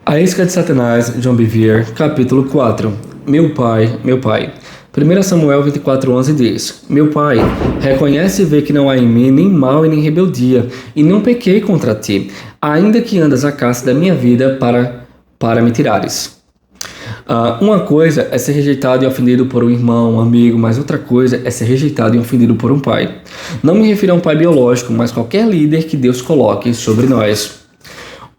A Isca de Satanás, John Bevere, capítulo 4. Meu pai, meu pai. 1 Samuel 24:11 diz: Meu pai, reconhece e vê que não há em mim nem mal e nem rebeldia, e não pequei contra ti, ainda que andas a caça da minha vida para me tirares. Uma coisa é ser rejeitado e ofendido por um irmão, um amigo, mas outra coisa é ser rejeitado e ofendido por um pai. Não me refiro a um pai biológico, mas qualquer líder que Deus coloque sobre nós.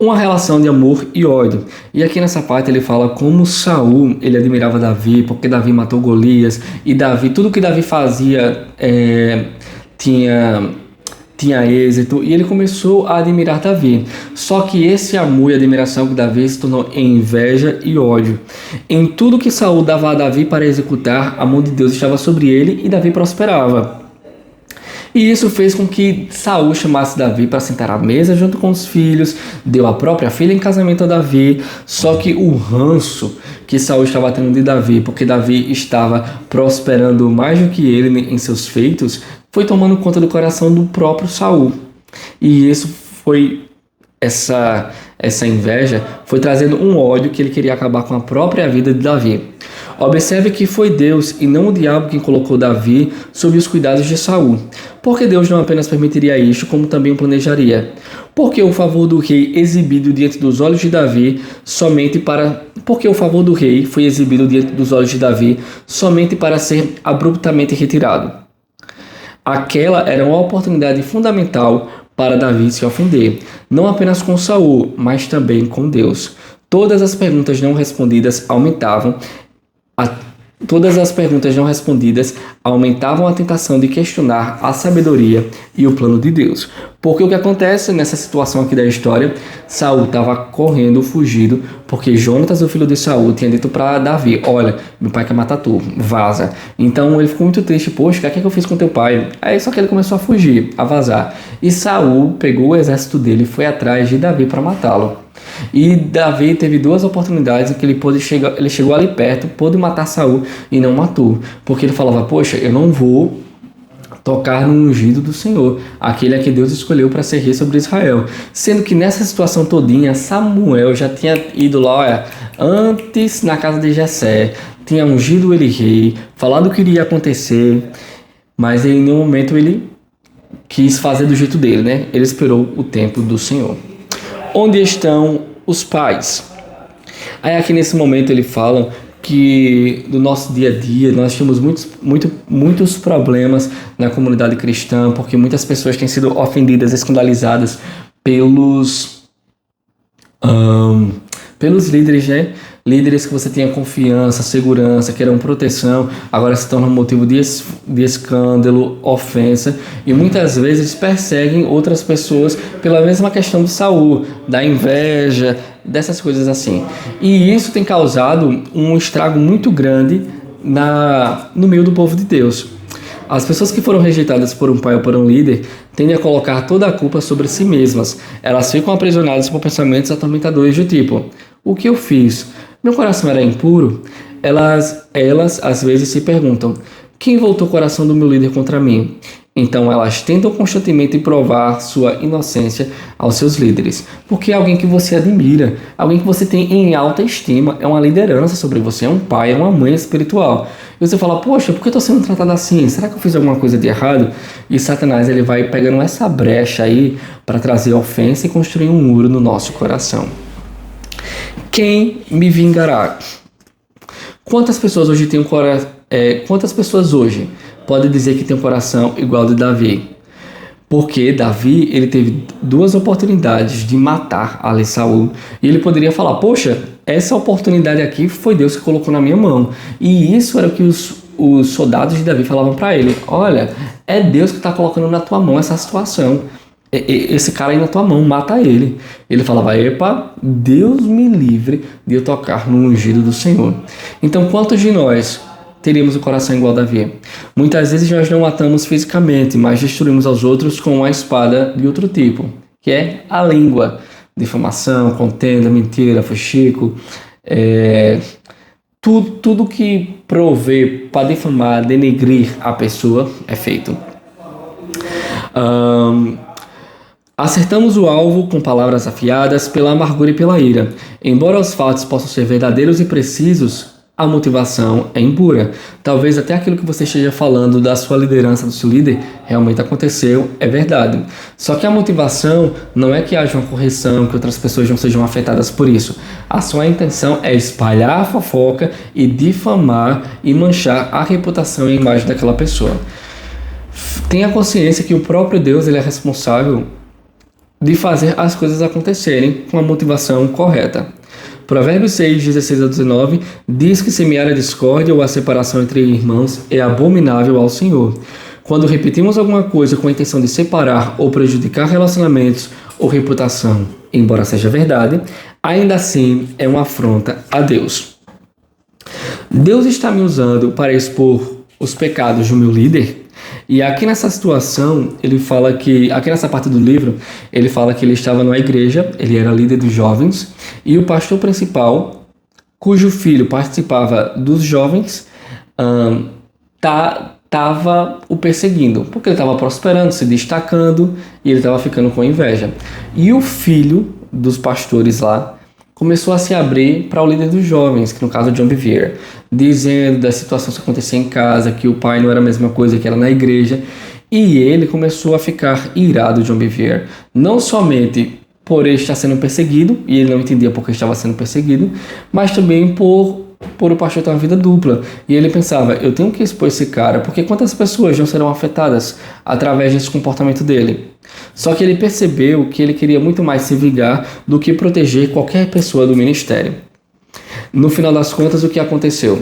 Uma relação de amor e ódio. E aqui nessa parte ele fala como Saul, ele admirava Davi, porque Davi matou Golias, e Davi, tudo que Davi fazia tinha êxito, e ele começou a admirar Davi. Só que esse amor e admiração que Davi se tornou em inveja e ódio. Em tudo que Saul dava a Davi para executar, a mão de Deus estava sobre ele e Davi prosperava. E isso fez com que Saul chamasse Davi para sentar à mesa junto com os filhos, deu a própria filha em casamento a Davi, só que o ranço que Saul estava tendo de Davi, porque Davi estava prosperando mais do que ele em seus feitos, foi tomando conta do coração do próprio Saul. E essa inveja foi trazendo um ódio que ele queria acabar com a própria vida de Davi. Observe que foi Deus e não o diabo quem colocou Davi sob os cuidados de Saul. Porque Deus não apenas permitiria isto, como também o planejaria. Porque o favor do rei exibido diante dos olhos de Davi Porque o favor do rei foi exibido diante dos olhos de Davi somente para ser abruptamente retirado. Aquela era uma oportunidade fundamental para Davi se ofender, não apenas com Saul, mas também com Deus. Todas as perguntas não respondidas aumentavam a tentação de questionar a sabedoria e o plano de Deus. Porque o que acontece nessa situação aqui da história, Saul estava correndo, fugido, porque Jonatas, o filho de Saul, tinha dito para Davi: olha, meu pai quer matar tu, vaza. Então ele ficou muito triste: poxa, o que é que eu fiz com teu pai? Aí só que ele começou a fugir, a vazar. E Saul pegou o exército dele e foi atrás de Davi para matá-lo. E Davi teve duas oportunidades em que ele chegou ali perto, pôde matar Saul e não matou, porque ele falava: poxa, eu não vou tocar no ungido do Senhor, aquele a que Deus escolheu para ser rei sobre Israel. Sendo que nessa situação todinha, Samuel já tinha ido lá, antes na casa de Jessé, tinha ungido ele rei, falado o que iria acontecer, mas em nenhum momento ele quis fazer do jeito dele, né? Ele esperou o tempo do Senhor. Onde estão os pais? Aí aqui nesse momento ele fala que do nosso dia a dia nós temos muitos problemas na comunidade cristã, porque muitas pessoas têm sido ofendidas, escandalizadas pelos líderes, né? Líderes que você tenha confiança, segurança, que eram proteção, agora se tornam motivo de escândalo, ofensa, e muitas vezes perseguem outras pessoas pela mesma questão de Saul, da inveja, dessas coisas assim. E isso tem causado um estrago muito grande no meio do povo de Deus. As pessoas que foram rejeitadas por um pai ou por um líder tendem a colocar toda a culpa sobre si mesmas. Elas ficam aprisionadas por pensamentos atormentadores do tipo: o que eu fiz? Meu coração era impuro? Elas às vezes se perguntam: quem voltou o coração do meu líder contra mim? Então elas tentam constantemente provar sua inocência aos seus líderes. Porque é alguém que você admira, alguém que você tem em alta estima, é uma liderança sobre você, é um pai, é uma mãe espiritual. E você fala: poxa, por que eu estou sendo tratado assim? Será que eu fiz alguma coisa de errado? E Satanás ele vai pegando essa brecha aí para trazer ofensa e construir um muro no nosso coração. Quem me vingará? Quantas pessoas hoje podem dizer que tem um coração igual ao de Davi? Porque Davi ele teve duas oportunidades de matar ali Saul, e ele poderia falar: poxa, essa oportunidade aqui foi Deus que colocou na minha mão. E isso era o que os soldados de Davi falavam para ele: olha, é Deus que está colocando na tua mão essa situação. Esse cara aí na tua mão, mata ele. Ele falava: epa, Deus me livre de eu tocar no ungido do Senhor. Então, quantos de nós teríamos o coração igual a Davi? Muitas vezes nós não matamos fisicamente, mas destruímos aos outros com uma espada de outro tipo, que é a língua. Difamação, contenda, mentira, fuxico, tudo que provê para difamar, denegrir a pessoa é feito. Acertamos o alvo com palavras afiadas pela amargura e pela ira. Embora os fatos possam ser verdadeiros e precisos, a motivação é impura. Talvez até aquilo que você esteja falando da sua liderança, do seu líder, realmente aconteceu, é verdade. Só que a motivação não é que haja uma correção, que outras pessoas não sejam afetadas por isso. A sua intenção é espalhar a fofoca e difamar e manchar a reputação e a imagem daquela pessoa. Tenha consciência que o próprio Deus ele é responsável de fazer as coisas acontecerem com a motivação correta. Provérbios 6, 16 a 19 diz que semear a discórdia ou a separação entre irmãos é abominável ao Senhor. Quando repetimos alguma coisa com a intenção de separar ou prejudicar relacionamentos ou reputação, embora seja verdade, ainda assim é uma afronta a Deus. Deus está me usando para expor os pecados do meu líder? E aqui nessa situação, ele fala que, aqui nessa parte do livro, ele fala que ele estava numa igreja, ele era líder dos jovens, e o pastor principal, cujo filho participava dos jovens, estava o perseguindo, porque ele estava prosperando, se destacando, e ele estava ficando com inveja. E o filho dos pastores lá começou a se abrir para o líder dos jovens, que no caso é John Bevere, dizendo das situações que aconteciam em casa, que o pai não era a mesma coisa que era na igreja, e ele começou a ficar irado, John Bevere, não somente por ele estar sendo perseguido, e ele não entendia por que estava sendo perseguido, mas também por o pastor ter uma vida dupla. E ele pensava, eu tenho que expor esse cara, porque quantas pessoas não serão afetadas através desse comportamento dele? Só que ele percebeu que ele queria muito mais se vingar do que proteger qualquer pessoa do ministério. No final das contas, o que aconteceu?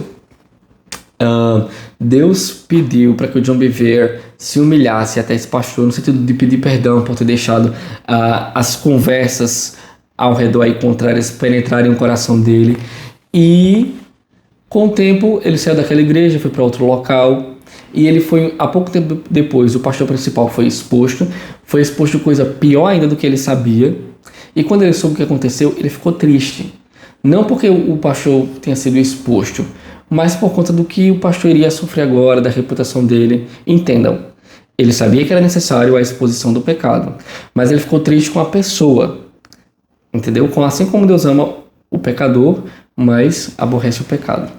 Deus pediu para que o John Bevere se humilhasse até esse pastor, no sentido de pedir perdão por ter deixado as conversas ao redor aí contrárias penetrarem o coração dele. E com o tempo ele saiu daquela igreja, foi para outro local. E ele foi, há pouco tempo depois, o pastor principal foi exposto coisa pior ainda do que ele sabia. E quando ele soube o que aconteceu, ele ficou triste. Não porque o pastor tenha sido exposto, mas por conta do que o pastor iria sofrer agora, da reputação dele. Entendam, ele sabia que era necessário a exposição do pecado, mas ele ficou triste com a pessoa. Entendeu? Assim como Deus ama o pecador, mas aborrece o pecado.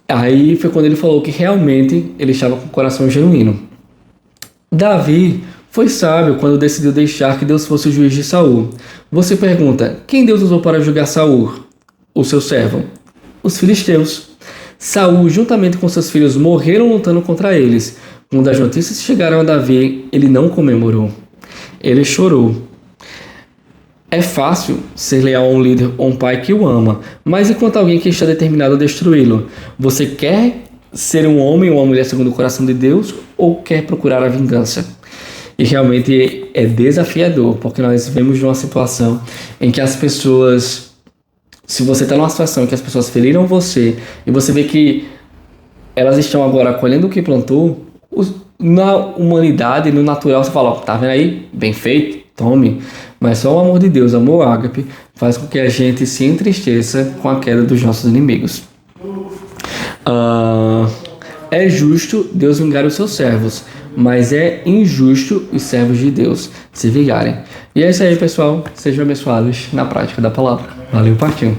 Aí foi quando ele falou que realmente ele estava com o coração genuíno. Davi foi sábio quando decidiu deixar que Deus fosse o juiz de Saul. Você pergunta, quem Deus usou para julgar Saul? O seu servo. Os filisteus. Saul, juntamente com seus filhos, morreram lutando contra eles. Quando as notícias chegaram a Davi, ele não comemorou. Ele chorou. É fácil ser leal a um líder ou um pai que o ama, mas enquanto alguém que está determinado a destruí-lo, você quer ser um homem ou uma mulher segundo o coração de Deus ou quer procurar a vingança? E realmente é desafiador, porque nós vivemos numa situação em que as pessoas, se você está numa situação em que as pessoas feriram você e você vê que elas estão agora colhendo o que plantou, na humanidade, no natural, você fala, tá vendo aí? Bem feito, tome. Mas só o amor de Deus, amor ágape, faz com que a gente se entristeça com a queda dos nossos inimigos. É justo Deus vingar os seus servos, mas é injusto os servos de Deus se vingarem. E é isso aí, pessoal. Sejam abençoados na prática da palavra. Valeu, partiu.